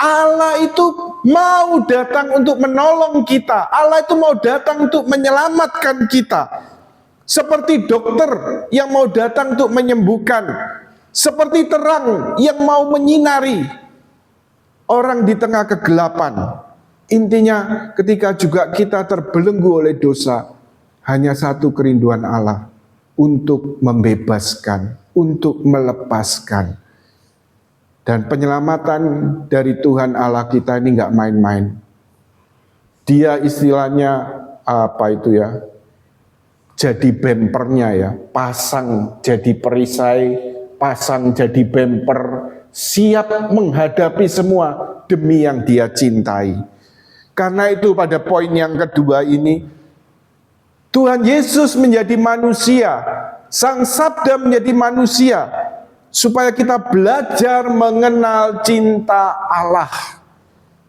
Allah itu mau datang untuk menolong kita. Allah itu mau datang untuk menyelamatkan kita. Seperti dokter yang mau datang untuk menyembuhkan. Seperti terang yang mau menyinari orang di tengah kegelapan. Intinya ketika juga kita terbelenggu oleh dosa, hanya satu kerinduan Allah, untuk membebaskan, untuk melepaskan. Dan penyelamatan dari Tuhan Allah kita ini nggak main-main. Dia istilahnya apa itu ya? Jadi bempernya ya, pasang jadi perisai, pasang jadi bemper, siap menghadapi semua demi yang dia cintai. Karena itu pada poin yang kedua ini, Tuhan Yesus menjadi manusia, Sang Sabda menjadi manusia, supaya kita belajar mengenal cinta Allah.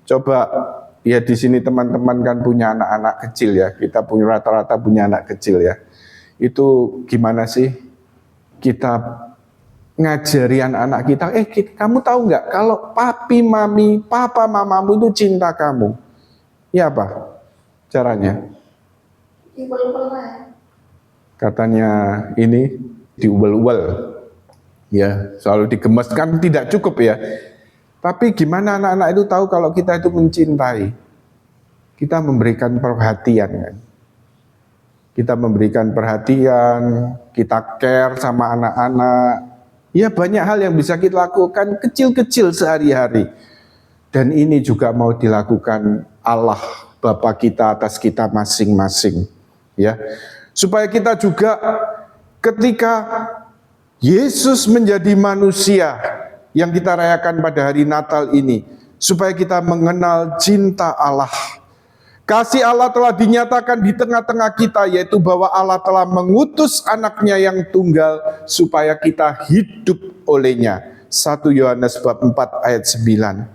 Coba ya, di sini teman-teman kan punya anak-anak kecil ya, kita punya rata-rata punya anak kecil ya. Itu gimana sih kita ngajari anak-anak kita, kamu tahu nggak kalau papi mami, papa mamamu itu cinta kamu? Ya apa caranya? Katanya ini diuel-uel. Ya, selalu digemaskan tidak cukup ya. Tapi gimana anak-anak itu tahu kalau kita itu mencintai? Kita memberikan perhatian kan. Kita memberikan perhatian, kita care sama anak-anak. Ya, banyak hal yang bisa kita lakukan kecil-kecil sehari-hari. Dan ini juga mau dilakukan Allah Bapa kita atas kita masing-masing. Ya. Supaya kita juga ketika Yesus menjadi manusia yang kita rayakan pada hari Natal ini, supaya kita mengenal cinta Allah. Kasih Allah telah dinyatakan di tengah-tengah kita, yaitu bahwa Allah telah mengutus anaknya yang tunggal supaya kita hidup olehnya. 1 Yohanes bab 4 ayat 9.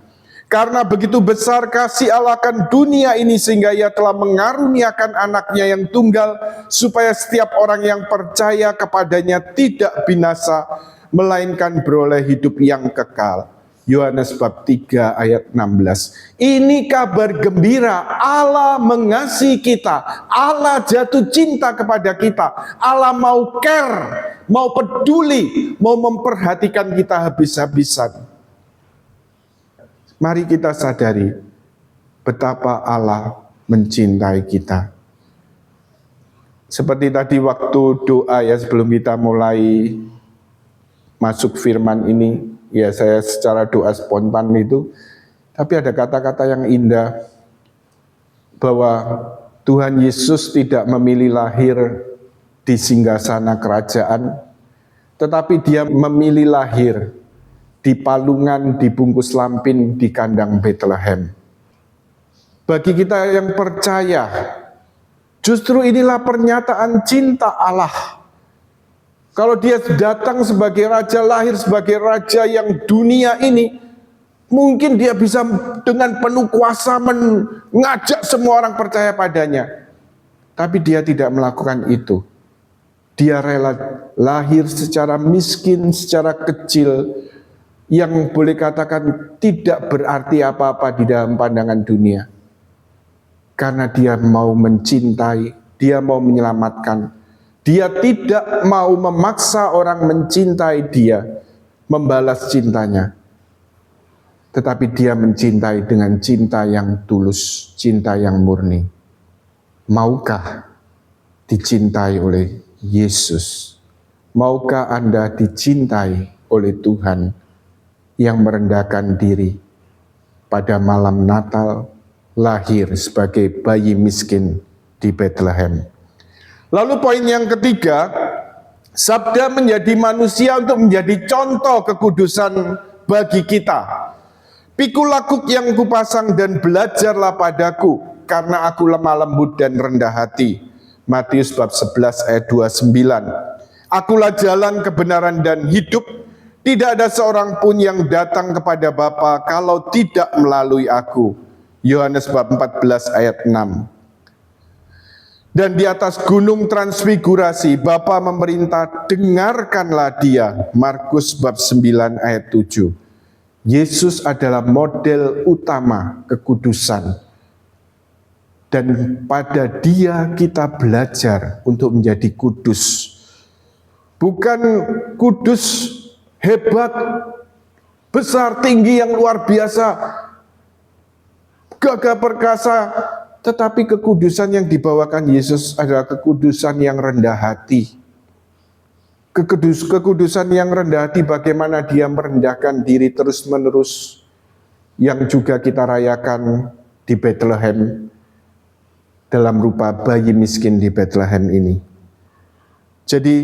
Karena begitu besar kasih Allah akan dunia ini, sehingga ia telah mengaruniakan anaknya yang tunggal, supaya setiap orang yang percaya kepadanya tidak binasa, melainkan beroleh hidup yang kekal. Yohanes bab 3 ayat 16. Ini kabar gembira, Allah mengasihi kita, Allah jatuh cinta kepada kita, Allah mau care, mau peduli, mau memperhatikan kita habis-habisan. Mari kita sadari betapa Allah mencintai kita. Seperti tadi waktu doa ya, sebelum kita mulai masuk firman ini, ya saya secara doa spontan itu, tapi ada kata-kata yang indah, bahwa Tuhan Yesus tidak memilih lahir di singgasana kerajaan, tetapi dia memilih lahir di palungan dibungkus lampin di kandang Bethlehem. Bagi kita yang percaya, justru inilah pernyataan cinta Allah. Kalau dia datang sebagai raja, lahir sebagai raja yang dunia ini, mungkin dia bisa dengan penuh kuasa mengajak semua orang percaya padanya. Tapi dia tidak melakukan itu. Dia rela lahir secara miskin, secara kecil, yang boleh katakan tidak berarti apa-apa di dalam pandangan dunia. Karena dia mau mencintai, dia mau menyelamatkan. Dia tidak mau memaksa orang mencintai dia, membalas cintanya. Tetapi dia mencintai dengan cinta yang tulus, cinta yang murni. Maukah dicintai oleh Yesus? Maukah Anda dicintai oleh Tuhan yang merendahkan diri pada malam Natal, lahir sebagai bayi miskin di Bethlehem? Lalu poin yang ketiga, Sabda menjadi manusia untuk menjadi contoh kekudusan bagi kita. Pikul lakuk yang kupasang dan belajarlah padaku, karena aku lemah lembut dan rendah hati. Matius bab 11 ayat 29. Akulah jalan, kebenaran dan hidup. Tidak ada seorang pun yang datang kepada Bapa kalau tidak melalui aku. Yohanes bab 14 ayat 6. Dan di atas gunung transfigurasi, Bapa memerintah, dengarkanlah dia. Markus bab 9 ayat 7. Yesus adalah model utama kekudusan. Dan pada Dia kita belajar untuk menjadi kudus. Bukan kudus hebat, besar, tinggi yang luar biasa, gagah perkasa, tetapi kekudusan yang dibawakan Yesus adalah kekudusan yang rendah hati. Kekudusan yang rendah hati, bagaimana Dia merendahkan diri terus-menerus, yang juga kita rayakan di Bethlehem dalam rupa bayi miskin di Bethlehem ini. Jadi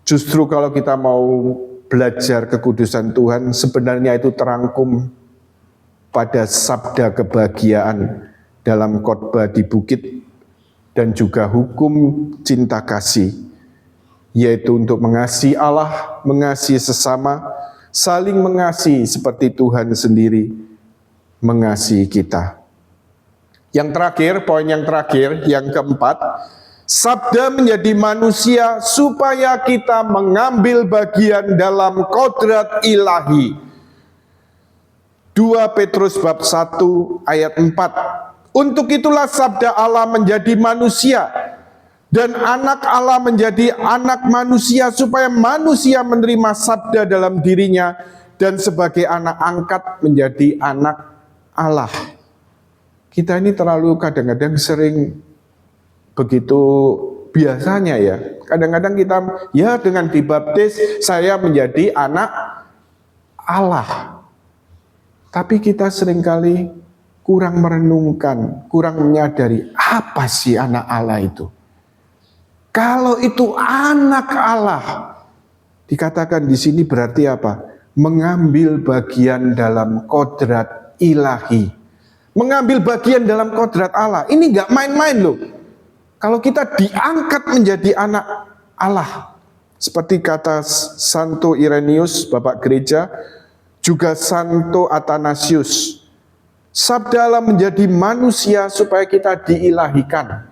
justru kalau kita mau belajar kekudusan Tuhan, sebenarnya itu terangkum pada sabda kebahagiaan dalam khotbah di bukit dan juga hukum cinta kasih, yaitu untuk mengasihi Allah, mengasihi sesama, saling mengasihi seperti Tuhan sendiri mengasihi kita. Yang terakhir, poin yang terakhir, yang keempat, sabda menjadi manusia supaya kita mengambil bagian dalam kodrat ilahi. 2 Petrus bab 1 ayat 4. Untuk itulah sabda Allah menjadi manusia, dan anak Allah menjadi anak manusia, supaya manusia menerima sabda dalam dirinya, dan sebagai anak angkat menjadi anak Allah. Kita ini terlalu kadang-kadang sering begitu biasanya ya. Kadang-kadang kita ya dengan dibaptis saya menjadi anak Allah. Tapi kita seringkali kurang merenungkan, kurang menyadari apa sih anak Allah itu. Kalau itu anak Allah, dikatakan di sini berarti apa? Mengambil bagian dalam kodrat ilahi. Mengambil bagian dalam kodrat Allah. Ini nggak main-main loh. Kalau kita diangkat menjadi anak Allah, seperti kata Santo Irenaeus, Bapak Gereja, juga Santo Athanasius, sabda Allah menjadi manusia supaya kita diilahikan,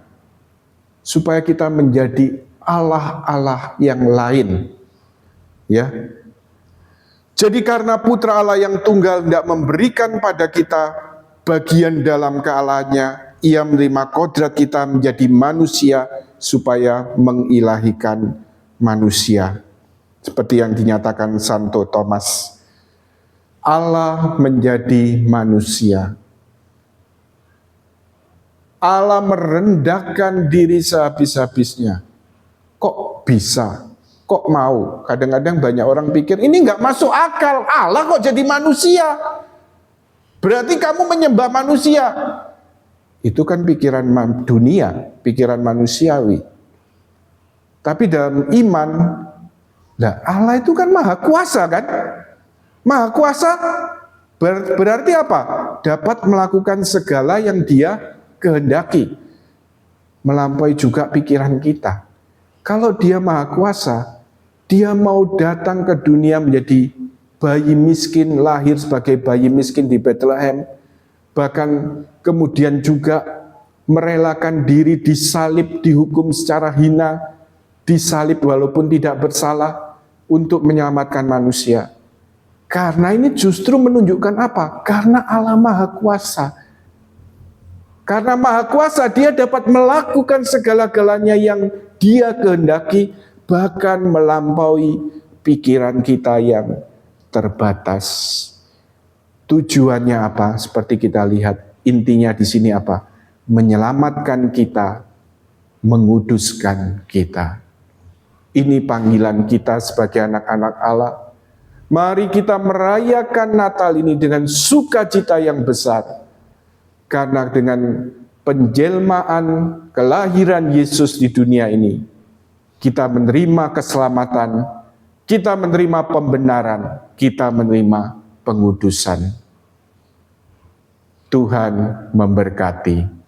supaya kita menjadi Allah-Allah yang lain. Ya. Jadi karena Putra Allah yang tunggal tidak memberikan pada kita bagian dalam kealahannya, Ia menerima kodrat kita menjadi manusia supaya mengilahikan manusia. Seperti yang dinyatakan Santo Thomas, Allah menjadi manusia. Allah merendahkan diri sehabis-habisnya. Kok bisa? Kok mau? Kadang-kadang banyak orang pikir, ini nggak masuk akal. Allah kok jadi manusia? Berarti kamu menyembah manusia. Itu kan pikiran dunia, pikiran manusiawi. Tapi dalam iman, Allah itu kan maha kuasa kan? Maha kuasa berarti apa? Dapat melakukan segala yang Dia kehendaki, melampaui juga pikiran kita. Kalau Dia maha kuasa, Dia mau datang ke dunia menjadi bayi miskin, lahir sebagai bayi miskin di Bethlehem, bahkan kemudian juga merelakan diri disalib, dihukum secara hina, disalib walaupun tidak bersalah untuk menyelamatkan manusia. Karena ini justru menunjukkan apa? Karena Allah maha kuasa. Karena maha kuasa, Dia dapat melakukan segala-galanya yang Dia kehendaki, bahkan melampaui pikiran kita yang terbatas. Tujuannya apa? Seperti kita lihat, intinya di sini apa? Menyelamatkan kita, menguduskan kita. Ini panggilan kita sebagai anak-anak Allah. Mari kita merayakan Natal ini dengan sukacita yang besar. Karena dengan penjelmaan kelahiran Yesus di dunia ini, kita menerima keselamatan, kita menerima pembenaran, kita menerima pengudusan. Tuhan memberkati.